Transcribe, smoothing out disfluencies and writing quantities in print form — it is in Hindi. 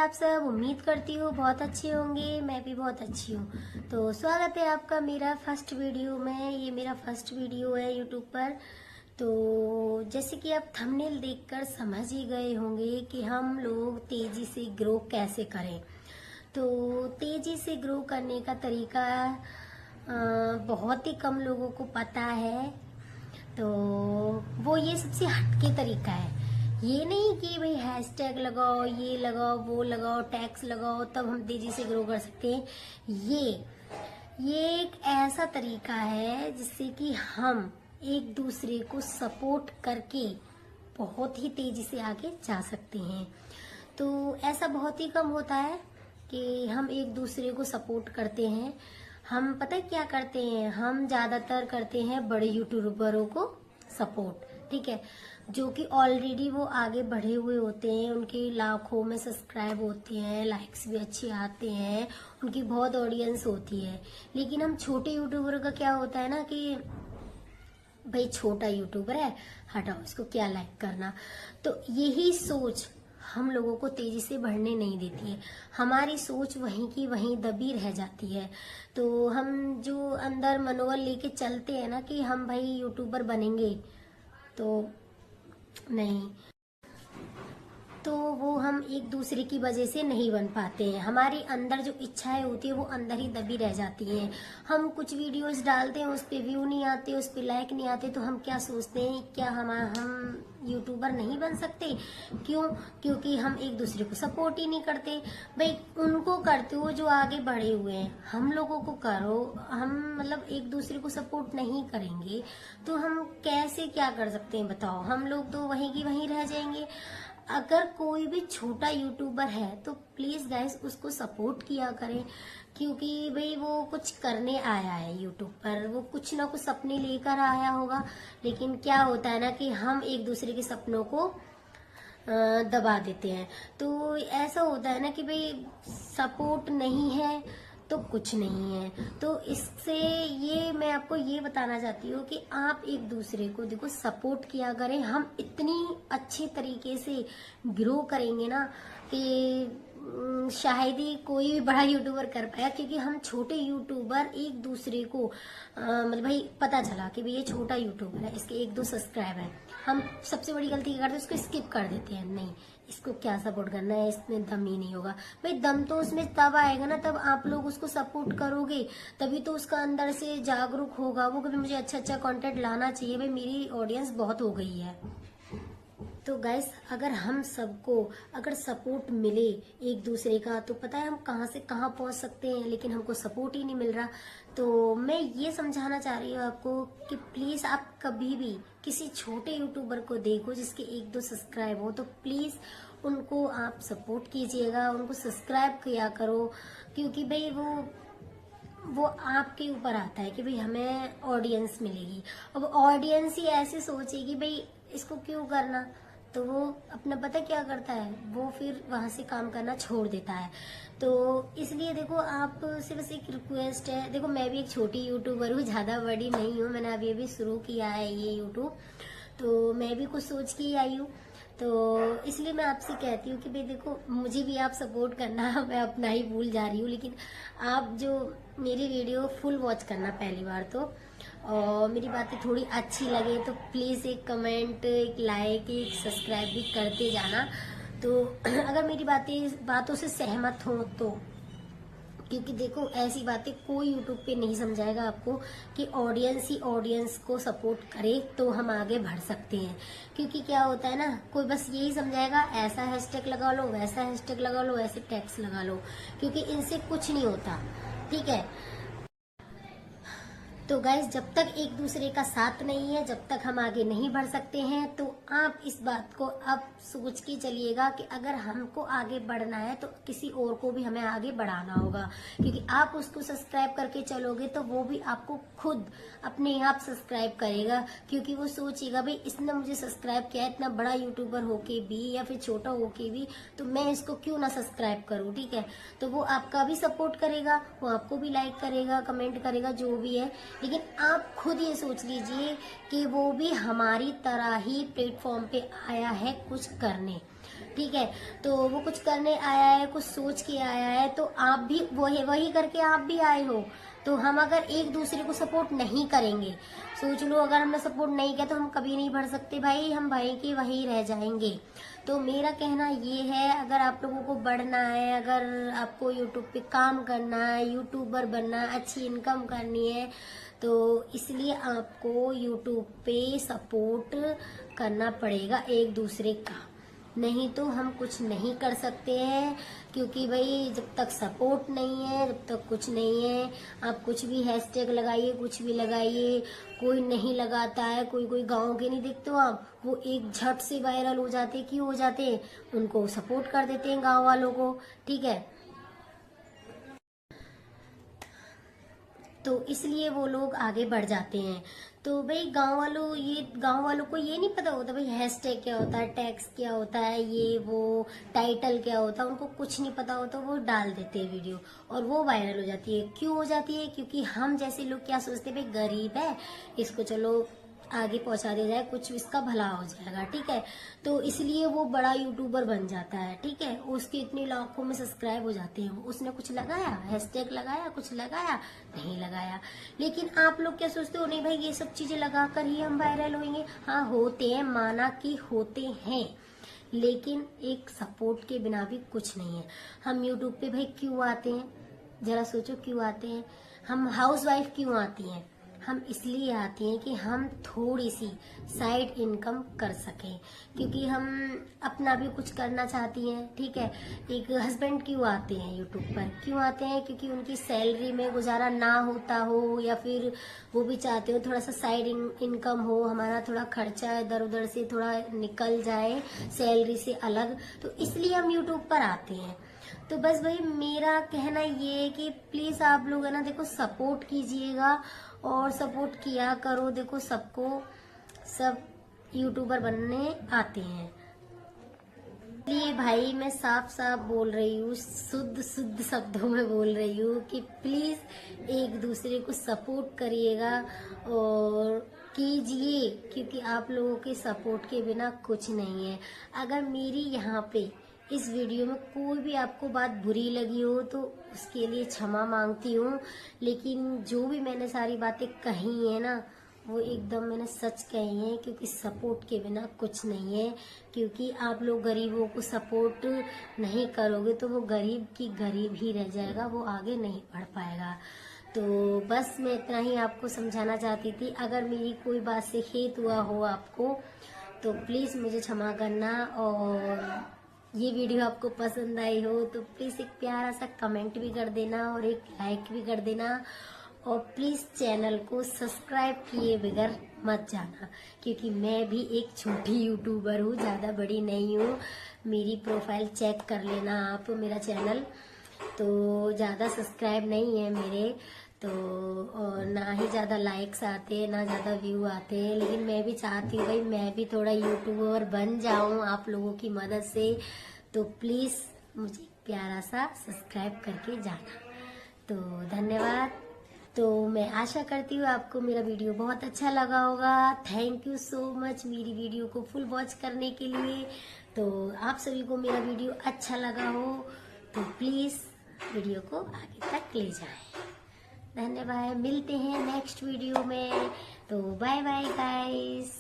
आप सब? उम्मीद करती हूँ बहुत अच्छे होंगे। मैं भी बहुत अच्छी हूँ। तो स्वागत है आपका मेरा फर्स्ट वीडियो में। ये मेरा फर्स्ट वीडियो है यूट्यूब पर। तो जैसे कि आप थंबनेल देखकर समझ ही गए होंगे कि हम लोग तेजी से ग्रो कैसे करें। तो तेजी से ग्रो करने का तरीका बहुत ही कम लोगों को पता है। तो वो ये सबसे हटके तरीका है। ये नहीं कि भाई हैशटैग लगाओ, ये लगाओ, वो लगाओ, टैग्स लगाओ तब हम तेजी से ग्रो कर सकते हैं। ये एक ऐसा तरीका है जिससे कि हम एक दूसरे को सपोर्ट करके बहुत ही तेजी से आगे जा सकते हैं। तो ऐसा बहुत ही कम होता है कि हम एक दूसरे को सपोर्ट करते हैं। हम पता है क्या करते हैं? हम ज्यादातर करते हैं बड़े यूट्यूबरों को सपोर्ट, ठीक है, जो कि ऑलरेडी वो आगे बढ़े हुए होते हैं, उनके लाखों में सब्सक्राइब होते हैं, लाइक्स भी अच्छे आते हैं, उनकी बहुत ऑडियंस होती है। लेकिन हम छोटे यूट्यूबर का क्या होता है ना कि भाई छोटा यूट्यूबर है, हटाओ इसको, क्या लाइक करना। तो यही सोच हम लोगों को तेजी से बढ़ने नहीं देती है। हमारी सोच वहीं की वहीं दबी रह जाती है। तो हम जो अंदर मनोबल लेके चलते हैं ना कि हम भाई यूट्यूबर बनेंगे, तो नहीं, तो वो हम एक दूसरे की वजह से नहीं बन पाते हैं। हमारी अंदर जो इच्छाएं होती है वो अंदर ही दबी रह जाती हैं। हम कुछ वीडियोस डालते हैं, उस पे व्यू नहीं आते, उस पे लाइक नहीं आते, तो हम क्या सोचते हैं, क्या हम यूट्यूबर नहीं बन सकते? क्यों? क्योंकि हम एक दूसरे को सपोर्ट ही नहीं करते। भाई उनको करते हो जो आगे बढ़े हुए हैं, हम लोगों को करो। हम मतलब एक दूसरे को सपोर्ट नहीं करेंगे तो हम कैसे क्या कर सकते हैं बताओ? हम लोग तो वहीं की वहीं रह जाएंगे। अगर कोई भी छोटा यूट्यूबर है तो प्लीज गाइस उसको सपोर्ट किया करें, क्योंकि भाई वो कुछ करने आया है यूट्यूब पर, वो कुछ ना कुछ सपने लेकर आया होगा। लेकिन क्या होता है ना कि हम एक दूसरे के सपनों को दबा देते हैं। तो ऐसा होता है ना कि भाई सपोर्ट नहीं है तो कुछ नहीं है। तो इससे ये मैं आपको ये बताना चाहती हूँ कि आप एक दूसरे को देखो सपोर्ट किया करें। हम इतनी अच्छे तरीके से ग्रो करेंगे ना कि शायद ही कोई भी बड़ा यूट्यूबर कर पाया, क्योंकि हम छोटे यूट्यूबर एक दूसरे को मतलब भाई पता चला कि भाई ये छोटा यूट्यूबर है, इसके 1-2 सब्सक्राइब है, हम सबसे बड़ी गलती क्या करते हैं, उसको स्किप कर देते हैं। नहीं, इसको क्या सपोर्ट करना है, इसमें दम ही नहीं होगा। भाई दम तो उसमें तब आएगा ना, तब आप लोग उसको सपोर्ट करोगे, तभी तो उसका अंदर से जागरूक होगा वो कि मुझे अच्छा अच्छा कंटेंट लाना चाहिए, भाई मेरी ऑडियंस बहुत हो गई है। तो गाइस अगर हम सबको अगर सपोर्ट मिले एक दूसरे का, तो पता है हम कहाँ से कहाँ पहुंच सकते हैं। लेकिन हमको सपोर्ट ही नहीं मिल रहा। तो मैं ये समझाना चाह रही हूँ आपको कि प्लीज आप कभी भी किसी छोटे यूट्यूबर को देखो जिसके 1-2 सब्सक्राइब हो, तो प्लीज उनको आप सपोर्ट कीजिएगा, उनको सब्सक्राइब किया करो। क्योंकि भाई वो आपके ऊपर आता है कि भाई हमें ऑडियंस मिलेगी। अब ऑडियंस ही ऐसे सोचेगी भाई इसको क्यों करना, तो वो अपना पता क्या करता है, वो फिर वहां से काम करना छोड़ देता है। तो इसलिए देखो आप से बस एक रिक्वेस्ट है। देखो मैं भी एक छोटी यूट्यूबर हूँ, ज्यादा बड़ी नहीं हूँ, मैंने अभी अभी शुरू किया है ये यूट्यूब, तो मैं भी कुछ सोच के ही आई हूँ। तो इसलिए मैं आपसे कहती हूँ कि भाई देखो मुझे भी आप सपोर्ट करना। मैं अपना ही भूल जा रही हूँ, लेकिन आप जो मेरी वीडियो फुल वॉच करना पहली बार तो, और मेरी बातें थोड़ी अच्छी लगे तो प्लीज एक कमेंट, एक लाइक, एक सब्सक्राइब भी करते जाना। तो अगर मेरी बातों से सहमत हो तो, क्योंकि देखो ऐसी बातें कोई यूट्यूब पे नहीं समझाएगा आपको कि ऑडियंस ही ऑडियंस को सपोर्ट करे तो हम आगे बढ़ सकते हैं। क्योंकि क्या होता है ना, कोई बस यही समझाएगा ऐसा हैशटैग लगा लो, वैसा हैशटैग लगा लो, ऐसे टैग्स लगा लो, क्योंकि इनसे कुछ नहीं होता, ठीक है। तो गाइज जब तक एक दूसरे का साथ नहीं है, जब तक हम आगे नहीं बढ़ सकते हैं। तो आप इस बात को अब सोच के चलिएगा कि अगर हमको आगे बढ़ना है तो किसी और को भी हमें आगे बढ़ाना होगा। क्योंकि आप उसको सब्सक्राइब करके चलोगे तो वो भी आपको खुद अपने आप सब्सक्राइब करेगा, क्योंकि वो सोचेगा भाई इसने मुझे सब्सक्राइब किया, इतना बड़ा यूट्यूबर होके भी या फिर छोटा होके भी, तो मैं इसको क्यों ना सब्सक्राइब करूँ, ठीक है। तो वो आपका भी सपोर्ट करेगा, वो आपको भी लाइक करेगा, कमेंट करेगा, जो भी है। लेकिन आप खुद ये सोच लीजिए कि वो भी हमारी तरह ही प्लेटफॉर्म पे आया है कुछ करने। ठीक है। तो वो कुछ करने आया है, कुछ सोच के आया है, तो आप भी वही करके आप भी आए हो। तो हम अगर एक दूसरे को सपोर्ट नहीं करेंगे, सोच लो अगर हमने सपोर्ट नहीं किया तो हम कभी नहीं बढ़ सकते भाई, हम भाई के वही रह जाएंगे। तो मेरा कहना ये है, अगर आप लोगों को बढ़ना है, अगर आपको यूट्यूब पे काम करना है, यूट्यूबर बनना है, अच्छी इनकम करनी है, तो इसलिए आपको यूट्यूब पे सपोर्ट करना पड़ेगा एक दूसरे का, नहीं तो हम कुछ नहीं कर सकते हैं। क्योंकि भाई जब तक सपोर्ट नहीं है, जब तक कुछ नहीं है। आप कुछ भी हैशटैग लगाइए, कुछ भी लगाइए, कोई नहीं लगाता है। कोई गांव के नहीं देखते हो आप, वो एक झट से वायरल हो जाते, क्यों हो जाते, उनको सपोर्ट कर देते हैं गांव वालों को, ठीक है। तो इसलिए वो लोग आगे बढ़ जाते हैं। तो भाई गांव वालों को ये नहीं पता होता भाई हैशटैग क्या होता है, टैग्स क्या होता है, ये वो टाइटल क्या होता है, उनको कुछ नहीं पता होता। वो डाल देते हैं वीडियो और वो वायरल हो जाती है। क्यों हो जाती है? क्योंकि हम जैसे लोग क्या सोचते हैं, भाई गरीब है, इसको चलो आगे पहुंचा दिया जाए, कुछ इसका भला हो जाएगा, ठीक है। तो इसलिए वो बड़ा यूट्यूबर बन जाता है, ठीक है। उसके इतने लाखों में सब्सक्राइब हो जाते हैं। उसने कुछ लगाया, हैशटैग लगाया, कुछ लगाया, नहीं लगाया। लेकिन आप लोग क्या सोचते हो, नहीं भाई ये सब चीजें लगाकर ही हम वायरल होंगे। हाँ होते हैं, माना कि होते हैं, लेकिन एक सपोर्ट के बिना भी कुछ नहीं है। हम यूट्यूब पे भाई क्यों आते हैं, जरा सोचो क्यों आते हैं। हम हाउसवाइफ क्यों आती हैं? हम इसलिए आती हैं कि हम थोड़ी सी साइड इनकम कर सकें, क्योंकि हम अपना भी कुछ करना चाहती हैं, ठीक है। एक हस्बैंड क्यों आते हैं यूट्यूब पर, क्यों आते हैं? क्योंकि उनकी सैलरी में गुजारा ना होता हो, या फिर वो भी चाहते हो थोड़ा सा साइड इनकम हो, हमारा थोड़ा खर्चा इधर उधर से थोड़ा निकल जाए सैलरी से अलग, तो इसलिए हम यूट्यूब पर आते हैं। तो बस भाई मेरा कहना ये है कि प्लीज आप लोग है ना, देखो सपोर्ट कीजिएगा और सपोर्ट किया करो। देखो सबको सब यूट्यूबर बनने आते हैं, इसलिए भाई मैं साफ साफ बोल रही हूँ, शुद्ध शुद्ध शब्दों में बोल रही हूँ कि प्लीज एक दूसरे को सपोर्ट करिएगा और कीजिए, क्योंकि आप लोगों के सपोर्ट के बिना कुछ नहीं है। अगर मेरी यहाँ पे इस वीडियो में कोई भी आपको बात बुरी लगी हो तो उसके लिए क्षमा मांगती हूँ, लेकिन जो भी मैंने सारी बातें कही है ना, वो एकदम मैंने सच कही है, क्योंकि सपोर्ट के बिना कुछ नहीं है। क्योंकि आप लोग गरीबों को सपोर्ट नहीं करोगे तो वो गरीब की गरीब ही रह जाएगा, वो आगे नहीं बढ़ पाएगा। तो बस मैं इतना ही आपको समझाना चाहती थी। अगर मेरी कोई बात से खेत हुआ हो आपको तो प्लीज मुझे क्षमा करना, और ये वीडियो आपको पसंद आई हो तो प्लीज एक प्यारा सा कमेंट भी कर देना और एक लाइक भी कर देना, और प्लीज चैनल को सब्सक्राइब किए बगैर मत जाना, क्योंकि मैं भी एक छोटी यूट्यूबर हूँ, ज्यादा बड़ी नहीं हूँ। मेरी प्रोफाइल चेक कर लेना आप, मेरा चैनल तो ज्यादा सब्सक्राइब नहीं है मेरे, तो और ना ही ज्यादा लाइक्स आते हैं, ना ज्यादा व्यू आते हैं। लेकिन मैं भी चाहती हूँ भाई मैं भी थोड़ा यूट्यूबर बन जाऊँ आप लोगों की मदद से, तो प्लीज मुझे प्यारा सा सब्सक्राइब करके जाना। तो धन्यवाद। तो मैं आशा करती हूँ आपको मेरा वीडियो बहुत अच्छा लगा होगा। थैंक यू सो मच मेरी वीडियो को फुल वॉच करने के लिए। तो आप सभी को मेरा वीडियो अच्छा लगा हो तो प्लीज वीडियो को आगे तक ले जाएं। धन्यवाद, मिलते हैं नेक्स्ट वीडियो में। तो बाय बाय गाइस।